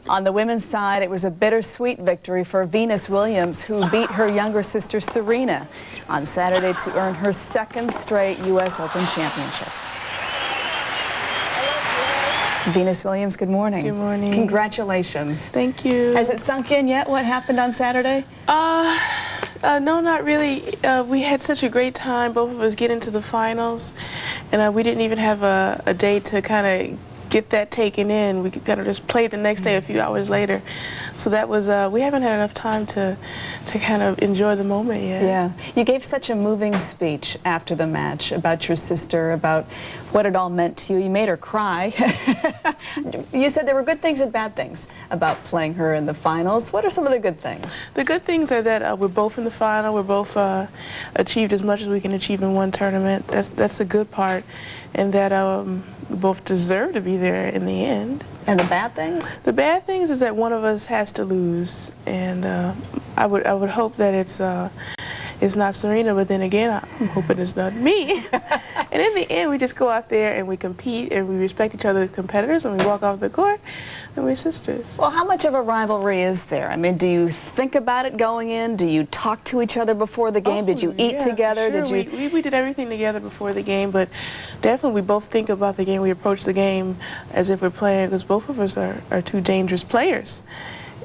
On the women's side, it was a bittersweet victory for Venus Williams, who beat her younger sister Serena on Saturday to earn her second straight U.S. Open championship. Venus Williams, good morning. Good morning. Congratulations. Thank you. Has it sunk in yet what happened on Saturday? No, not really. We had such a great time, both of us getting to the finals, and we didn't even have a day to kind of get that taken in. We kind of just played the next day a few hours later. So that was, we haven't had enough time to kind of enjoy the moment yet. Yeah. You gave such a moving speech after the match about your sister, about what it all meant to you. You made her cry. You said there were good things and bad things about playing her in the finals. What are some of the good things? The good things are that we're both in the final. We're both achieved as much as we can achieve in one tournament. That's the good part. And that we both deserve to be there in the end. And the bad things? The bad things is that one of us has to lose, and I would hope that it's not Serena, but then again, I'm hoping it's not me. And in the end, we just go out there and we compete and we respect each other as competitors, and we walk off the court and we're sisters. Well, how much of a rivalry is there? I mean, do you think about it going in? Do you talk to each other before the game? Did you eat together? Sure. Did you? We did everything together before the game, but definitely we both think about the game. We approach the game as if we're playing, because both of us are two dangerous players.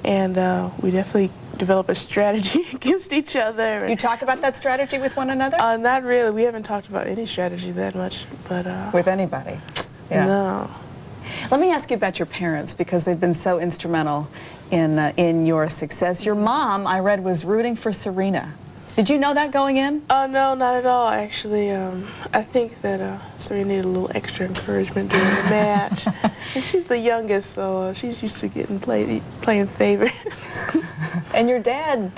And we definitely develop a strategy against each other. You talk about that strategy with one another? Not really. We haven't talked about any strategy that much, but with anybody? Yeah. No. Let me ask you about your parents, because they've been so instrumental in your success. Your mom, I read, was rooting for Serena. Did you know that going in? Oh, no, not at all, actually. I think that Serena needed a little extra encouragement during the match. And she's the youngest, so she's used to getting playing favorites. And your dad,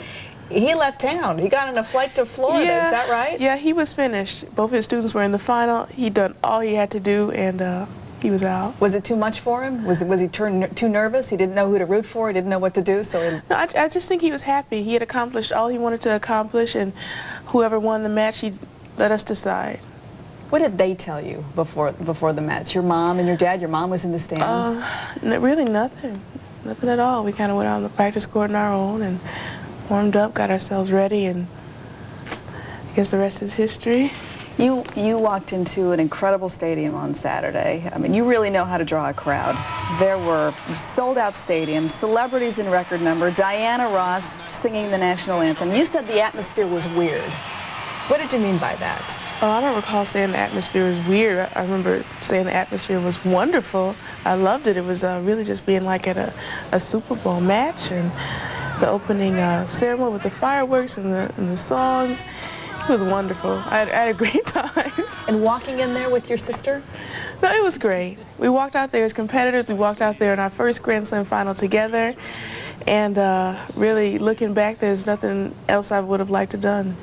he left town. He got on a flight to Florida, yeah, is that right? Yeah, he was finished. Both his students were in the final. He'd done all he had to do, and he was out. Was it too much for him? Was he too nervous? He didn't know who to root for? He didn't know what to do? So no, I just think he was happy. He had accomplished all he wanted to accomplish, and whoever won the match, he'd let us decide. What did they tell you before the match? Your mom and your dad? Your mom was in the stands? Really nothing. Nothing at all. We kind of went out on the practice court on our own and warmed up, got ourselves ready, and I guess the rest is history. You walked into an incredible stadium on Saturday. I mean, you really know how to draw a crowd. There were sold-out stadiums, celebrities in record number, Diana Ross singing the national anthem. You said the atmosphere was weird. What did you mean by that? Oh, I don't recall saying the atmosphere was weird. I remember saying the atmosphere was wonderful. I loved it. It was really just being like at a Super Bowl match, and the opening ceremony with the fireworks and the songs. It was wonderful. I had a great time. And walking in there with your sister? No, it was great. We walked out there as competitors. We walked out there in our first Grand Slam final together. And really, looking back, there's nothing else I would have liked to have done.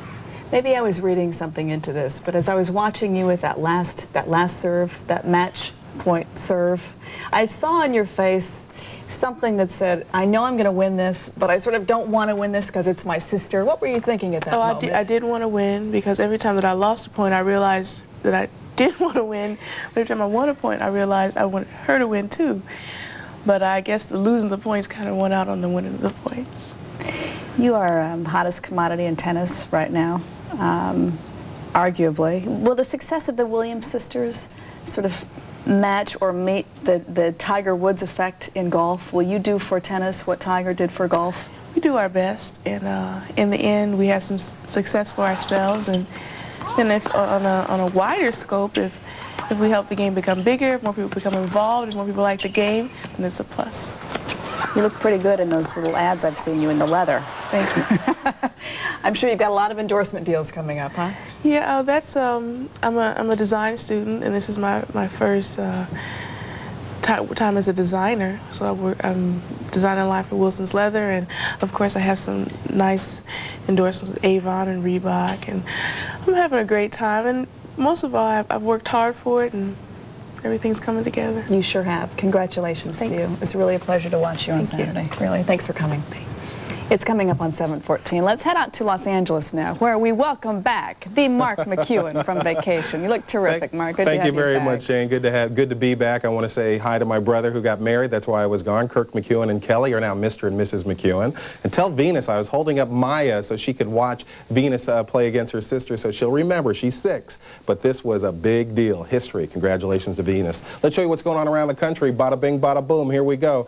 Maybe I was reading something into this, but as I was watching you with that last serve, that match point serve, I saw on your face something that said, I know I'm going to win this, but I sort of don't want to win this because it's my sister. What were you thinking at that moment? I did want to win, because every time that I lost a point, I realized that I did want to win. But every time I won a point, I realized I wanted her to win too. But I guess the losing the points kind of went out on the winning of the points. You are the hottest commodity in tennis right now, arguably. Will the success of the Williams sisters sort of match or meet the Tiger Woods effect in golf? Will you do for tennis what Tiger did for golf? We do our best, and in the end, we have some success for ourselves. And if on a wider scope, if we help the game become bigger, if more people become involved, if more people like the game, then it's a plus. You look pretty good in those little ads I've seen you in the leather. Thank you. I'm sure you've got a lot of endorsement deals coming up, huh? Yeah, that's I'm a design student, and this is my first time as a designer. So I'm designing a line for Wilson's Leather, and of course I have some nice endorsements with Avon and Reebok, and I'm having a great time. And most of all, I've worked hard for it, and everything's coming together. You sure have. Congratulations to you. It's really a pleasure to watch you on Saturday. Really, thanks for coming. Thanks. It's coming up on 7/14. Let's head out to Los Angeles now, where we welcome back the Mark McEwen from vacation. You look terrific, Mark. Good to have you Thank you very back. much, Jane. Good to be back. I want to say hi to my brother who got married. That's why I was gone. Kirk McEwen and Kelly are now Mr. and Mrs. McEwen. And tell Venus I was holding up Maya so she could watch Venus play against her sister, so she'll remember. She's 6. But this was a big deal. History. Congratulations to Venus. Let's show you what's going on around the country. Bada bing, bada boom. Here we go.